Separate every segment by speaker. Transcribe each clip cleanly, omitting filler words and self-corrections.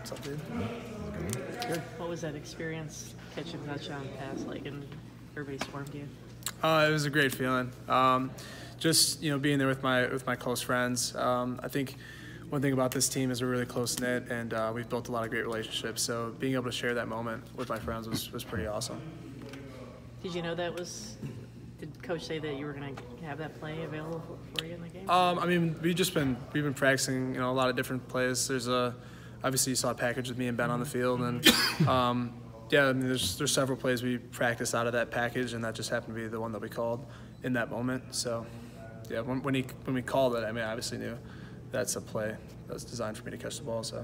Speaker 1: What's up, dude? Good.
Speaker 2: What was that experience, catching a touchdown pass, like, and everybody swarmed you?
Speaker 1: It was a great feeling. Just being there with my close friends. I think one thing about this team is we're really close knit, and we've built a lot of great relationships. So being able to share that moment with my friends was pretty awesome.
Speaker 2: Did you know that was? Did Coach say that you were going to have that play available for you in the game?
Speaker 1: I mean, we've been practicing, a lot of different plays. There's obviously you saw a package with me and Ben on the field, and yeah, I mean, there's several plays we practice out of that package, and that just happened to be the one that we called in that moment. So yeah, when we called it, I mean, I obviously knew that's a play that's designed for me to catch the ball. So.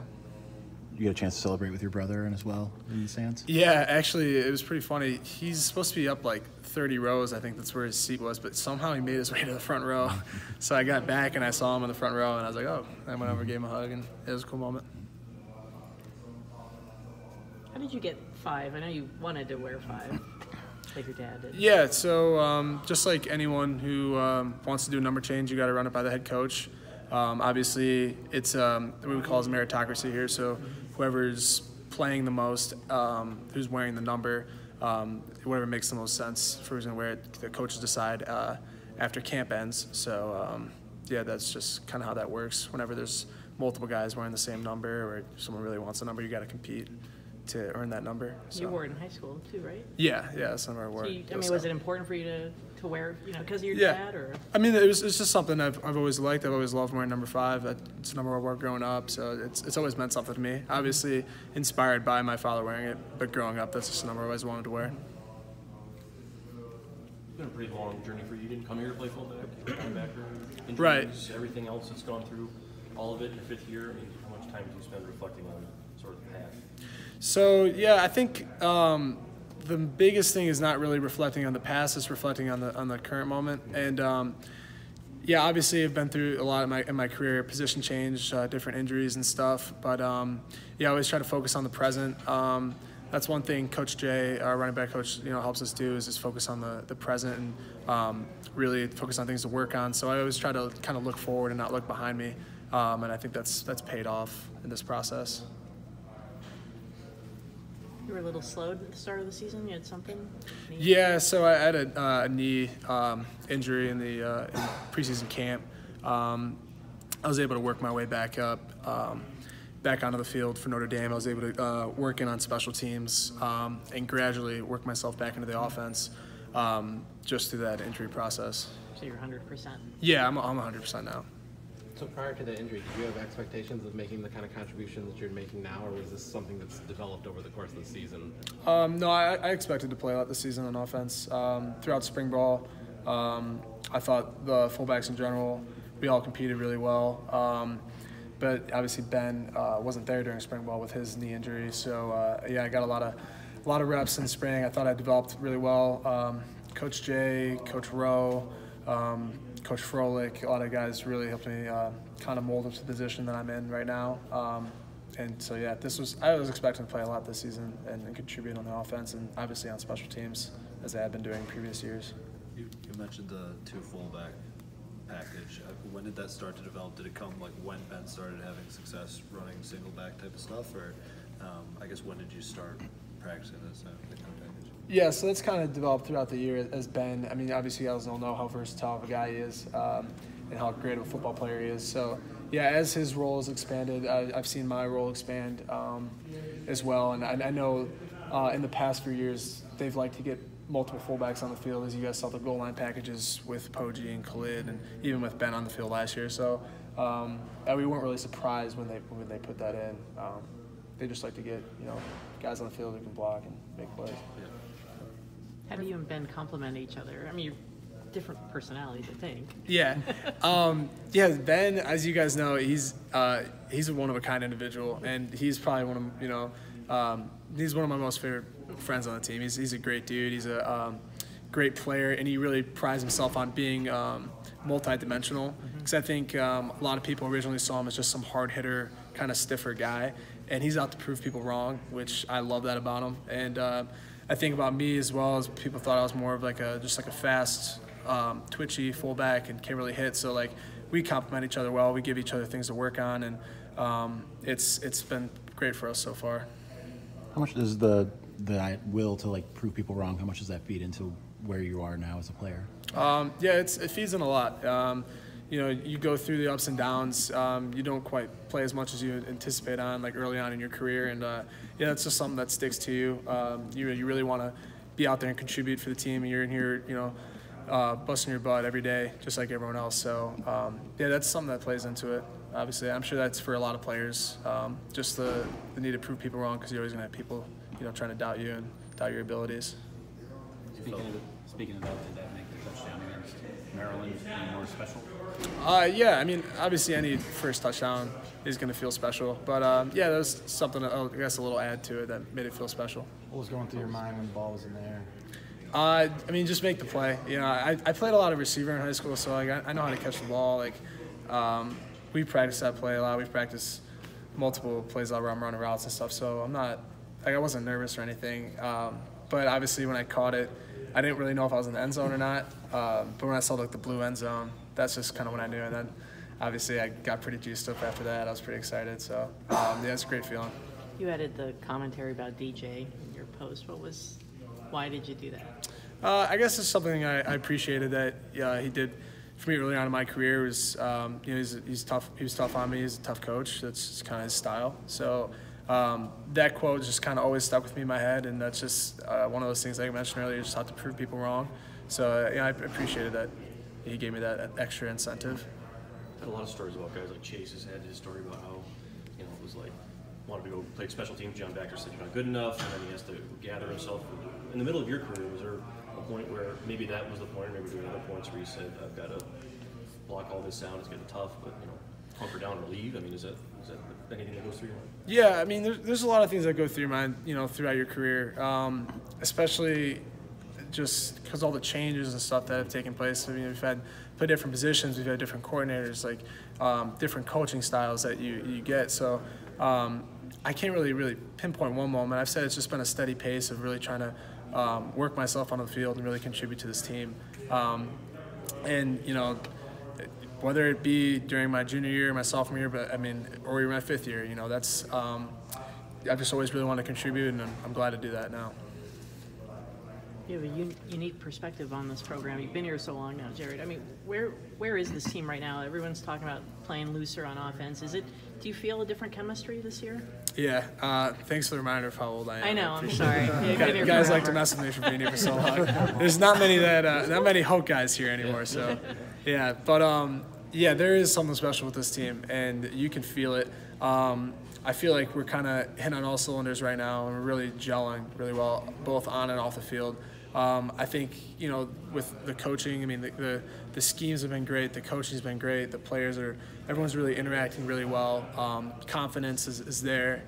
Speaker 3: You get a chance to celebrate with your brother and as well in the stands?
Speaker 1: Yeah, actually, it was pretty funny. He's supposed to be up like 30 rows. I think that's where his seat was, but somehow he made his way to the front row. So I got back and I saw him in the front row, and I was like, oh. I went over, gave him a hug, and it was a cool moment.
Speaker 2: How did you get 5? I know you wanted to wear 5, like your dad did.
Speaker 1: Yeah, so just like anyone who wants to do a number change, you got to run it by the head coach. Obviously, it's what we call as meritocracy here. So whoever's playing the most, who's wearing the number, whatever makes the most sense for who's going to wear it, the coaches decide after camp ends. So yeah, that's just kind of how that works. Whenever there's multiple guys wearing the same number, or someone really wants a number, you got to compete to earn that number. So.
Speaker 2: You wore it in high school too, right?
Speaker 1: Yeah, some of our work.
Speaker 2: So was it important for you to wear, because of your
Speaker 1: Yeah.
Speaker 2: dad, or?
Speaker 1: I mean, it's just something I've always liked. I've always loved wearing number 5. It's a number I wore growing up, so it's always meant something to me. Obviously, inspired by my father wearing it, but growing up, that's just a number I always wanted to wear.
Speaker 4: It's been a pretty long journey for you. You didn't come here to play fullback, linebacker, injuries,
Speaker 1: Right.
Speaker 4: everything else that's gone through, all of it in your 5th year. I mean, how much time do you spend reflecting on sort of the path?
Speaker 1: So yeah, I think the biggest thing is not really reflecting on the past; it's reflecting on the current moment. And yeah, obviously, I've been through a lot in my career, position change, different injuries and stuff. But yeah, I always try to focus on the present. That's one thing Coach Jay, our running back coach, helps us do is just focus on the present and really focus on things to work on. So I always try to kind of look forward and not look behind me. And I think that's paid off in this process.
Speaker 2: You were a little slowed at the start of the season. You had something?
Speaker 1: Yeah, so I had a knee injury in the in preseason camp. I was able to work my way back up, back onto the field for Notre Dame. I was able to work in on special teams and gradually work myself back into the offense just through that injury process.
Speaker 2: So you're 100%?
Speaker 1: Yeah, I'm 100% now.
Speaker 5: So prior to the injury, did you have expectations of making the kind of contribution that you're making now, or was this something that's developed over the course of the season?
Speaker 1: No, I expected to play a lot this season on offense. Throughout spring ball, I thought the fullbacks in general, we all competed really well. But obviously Ben wasn't there during spring ball with his knee injury, so yeah, I got a lot of reps in spring. I thought I developed really well. Coach Jay, Coach Rowe, Coach Froelich, a lot of guys really helped me kind of mold into the position that I'm in right now. And so, yeah, I was expecting to play a lot this season and contribute on the offense and obviously on special teams as I had been doing in previous years.
Speaker 6: You mentioned the 2 fullback package. When did that start to develop? Did it come like when Ben started having success running single back type of stuff? Or I guess when did you start practicing this kind of package?
Speaker 1: Yeah, so that's kind of developed throughout the year as Ben. I mean, obviously, you guys all know how versatile of a guy he is and how great of a football player he is. So, yeah, as his role has expanded, I've seen my role expand as well. And I know in the past few years, they've liked to get multiple fullbacks on the field, as you guys saw the goal line packages with Poggi and Khalid, and even with Ben on the field last year. So we weren't really surprised when they put that in. They just like to get guys on the field who can block and make plays.
Speaker 6: Yeah.
Speaker 2: How do you and Ben complement each other? I mean, you're different personalities, I think.
Speaker 1: Yeah, yeah. Ben, as you guys know, he's a one-of-a-kind individual, and he's probably he's one of my most favorite friends on the team. He's a great dude. He's a great player, and he really prides himself on being multi-dimensional. Because I think a lot of people originally saw him as just some hard hitter, kind of stiffer guy, and he's out to prove people wrong, which I love that about him. And I think about me as well, as people thought I was more of just a fast, twitchy fullback and can't really hit. So we complement each other well. We give each other things to work on, and it's been great for us so far.
Speaker 3: How much does the will to like prove people wrong? How much does that feed into where you are now as a player?
Speaker 1: Yeah, it feeds in a lot. You go through the ups and downs. You don't quite play as much as you anticipate on, like early on in your career, and it's just something that sticks to you. You really want to be out there and contribute for the team, and you're in here, busting your butt every day, just like everyone else. So that's something that plays into it. Obviously, I'm sure that's for a lot of players. Just the need to prove people wrong, because you're always gonna have people, trying to doubt you and doubt your abilities.
Speaker 7: Speaking of that, did that make the touchdown against Maryland any more special?
Speaker 1: Yeah, I mean, obviously any first touchdown is going to feel special. But, that was something, I guess, a little add to it that made it feel special.
Speaker 8: What was going through your mind when the ball was in the air?
Speaker 1: I mean, just make the play. I played a lot of receiver in high school, so I know how to catch the ball. We practice that play a lot. We practice multiple plays where I'm running routes and stuff. So I wasn't nervous or anything. But obviously when I caught it, I didn't really know if I was in the end zone or not. But when I saw the blue end zone, that's just kind of when I knew. And then obviously I got pretty juiced up after that. I was pretty excited. So it's a great feeling.
Speaker 2: You added the commentary about DJ in your post. Why did you do that?
Speaker 1: I guess it's something I appreciated that he did for me early on in my career. Was he's tough. He was tough on me. He's a tough coach. That's kind of his style. So that quote just kind of always stuck with me in my head, and that's just one of those things like I mentioned earlier. Just have to prove people wrong. So I appreciated that he gave me that extra incentive.
Speaker 4: I've had a lot of stories about guys like Chase has had his story about how it was like wanted to go play special teams. John Baxter said you're not good enough, and then he has to gather himself. In the middle of your career, was there a point where maybe that was the point, or maybe there were other points where you said, I've got to block all this out, it's getting tough, but hunker down or leave? I mean, is that anything that goes through your mind? Yeah, I mean, there's a lot of things that go through your mind, throughout your career, especially just because all the changes and stuff that have taken place. I mean, we've had play different positions, we've had different coordinators, different coaching styles that you get. So I can't really pinpoint one moment. I've said it's just been a steady pace of really trying to work myself on the field and really contribute to this team. Whether it be during my junior year, my sophomore year, or even my fifth year, that's I've just always really wanted to contribute, and I'm glad to do that now.
Speaker 2: You have a unique perspective on this program. You've been here so long now, Jared. I mean, where is this team right now? Everyone's talking about playing looser on offense. Do you feel a different chemistry this year?
Speaker 1: Yeah. Thanks for the reminder of how old I am.
Speaker 2: I know. I'm sorry. You
Speaker 1: guys like to mess with me for being here for so long. There's not many Hoke guys here anymore. So, yeah. But there is something special with this team, and you can feel it. I feel like we're kind of hitting on all cylinders right now, and we're really gelling really well, both on and off the field. I think, with the coaching, the schemes have been great, the coaching's been great, everyone's really interacting really well. Confidence is there,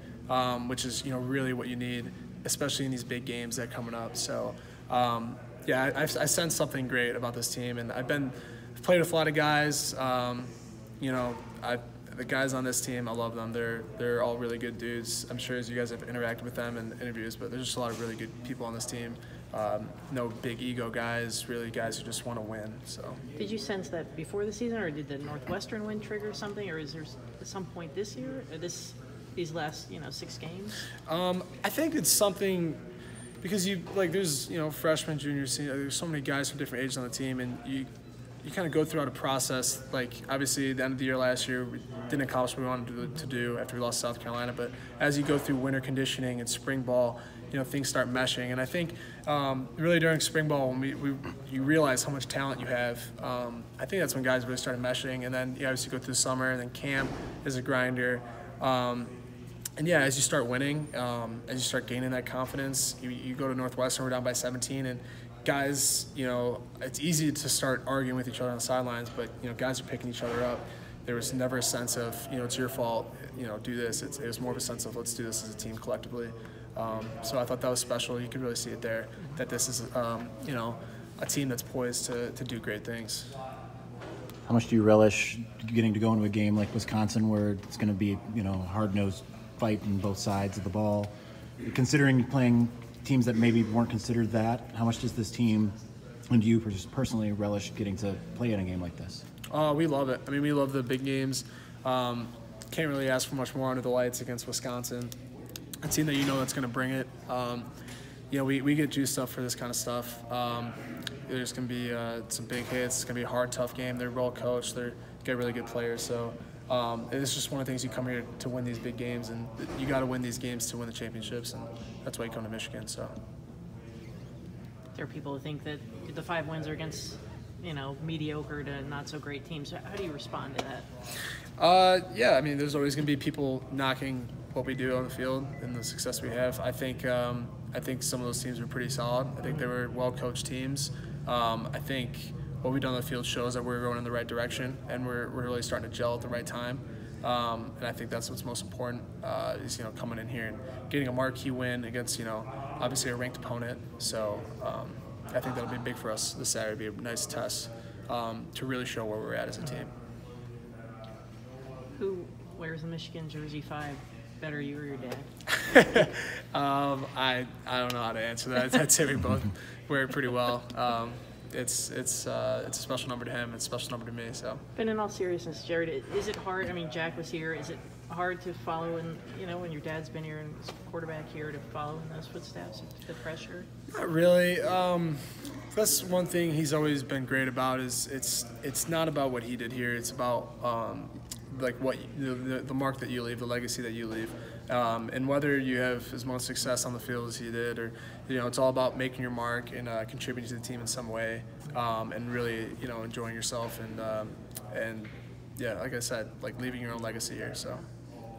Speaker 1: which is, really what you need, especially in these big games that are coming up. So, I sense something great about this team, and I've played with a lot of guys. The guys on this team, I love them. They're all really good dudes. I'm sure as you guys have interacted with them in interviews, but there's just a lot of really good people on this team. No big ego guys, really guys who just want to win. So. Did
Speaker 2: you sense that before the season, or did the Northwestern win trigger something, or is there at some point this year, or these last 6 games?
Speaker 1: I think it's something because there's freshmen, junior, senior. There's so many guys from different ages on the team, and you kind of go throughout a process. Obviously, at the end of the year last year, we didn't accomplish what we wanted to do after we lost South Carolina. But as you go through winter conditioning and spring ball, things start meshing. And I think really during spring ball, when you realize how much talent you have, I think that's when guys really started meshing. And then you obviously go through the summer, and then camp is a grinder. As you start winning, as you start gaining that confidence, you go to Northwestern, we're down by 17, and guys, it's easy to start arguing with each other on the sidelines, but, guys are picking each other up. There was never a sense of, it's your fault, do this. It was more of a sense of let's do this as a team collectively. So I thought that was special. You could really see it there, that this is, a team that's poised to do great things.
Speaker 3: How much do you relish getting to go into a game like Wisconsin where it's going to be, hard-nosed fight on both sides of the ball? Considering playing teams that maybe weren't considered that, how much does this team and you just personally relish getting to play in a game like this?
Speaker 1: We love it. We love the big games. can't really ask for much more under the lights against Wisconsin, a team that you know that's going to bring it. You know, we get juiced up for this kind of stuff. There's going to be some big hits. It's going to be a hard, tough game. They're well coached. They get really good players. So it's just one of the things you come here to win these big games, and you got to win these games to win the championships, and that's why you come to Michigan. So
Speaker 2: There are people who think that the 5 wins are against, you know, mediocre to not so great teams. How do you respond to that?
Speaker 1: Yeah, I mean, there's always going to be people knocking what we do on the field and the success we have. I think some of those teams were pretty solid. I think they were well-coached teams. I think what we've done on the field shows that we're going in the right direction, and we're really starting to gel at the right time. And I think that's what's most important is, you know, coming in here and getting a marquee win against, you know, obviously a ranked opponent. So I think that'll be big for us this Saturday. It'll be a nice test to really show where we're at as a team.
Speaker 2: Who wears the Michigan jersey 5? Better, you or your dad?
Speaker 1: I don't know how to answer that. I'd say we both wear it pretty well. It's a special number to him. It's a special number to me. So.
Speaker 2: But in all seriousness, Jared, is it hard? I mean, Jack was here. Is it hard to follow in, you know, when your dad's been here and quarterback here, to follow in those footsteps, the pressure?
Speaker 1: Not really. That's one thing he's always been great about. Is it's not about what he did here. It's about like what the mark that you leave, the legacy that you leave, and whether you have as much success on the field as he did, or, you know, it's all about making your mark and contributing to the team in some way, and really, you know, enjoying yourself and yeah, like I said, like leaving your own legacy here. So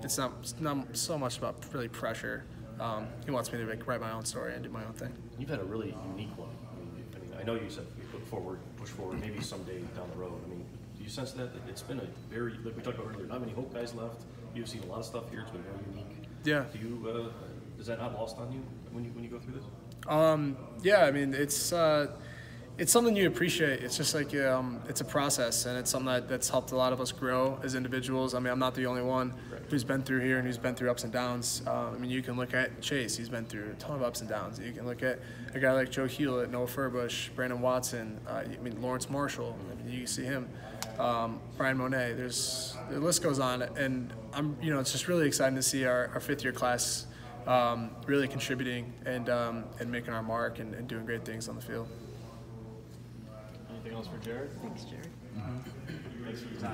Speaker 1: it's not so much about really pressure. He wants me to write my own story and do my own thing.
Speaker 4: You've had a really unique one. I mean, I know you said you push forward, maybe someday down the road. I mean, do you sense that it's been a very, like we talked about earlier, not many Hope guys left. You've seen a lot of stuff here. It's been very unique.
Speaker 1: Yeah.
Speaker 4: Do you is that not lost on you when you go through this?
Speaker 1: Yeah, I mean, it's something you appreciate. It's just like it's a process, and it's something that's helped a lot of us grow as individuals. I mean, I'm not the only one who's been through here and who's been through ups and downs. I mean, you can look at Chase. He's been through a ton of ups and downs. You can look at a guy like Joe Hewlett, Noah Furbush, Brandon Watson, I mean, Lawrence Marshall. I mean, you can see him. Brian Monet. The list goes on, and it's just really exciting to see our 5th-year class really contributing and making our mark and doing great things on the field.
Speaker 8: Anything else for Jared?
Speaker 2: Thanks, Jared.
Speaker 8: Thanks for your time.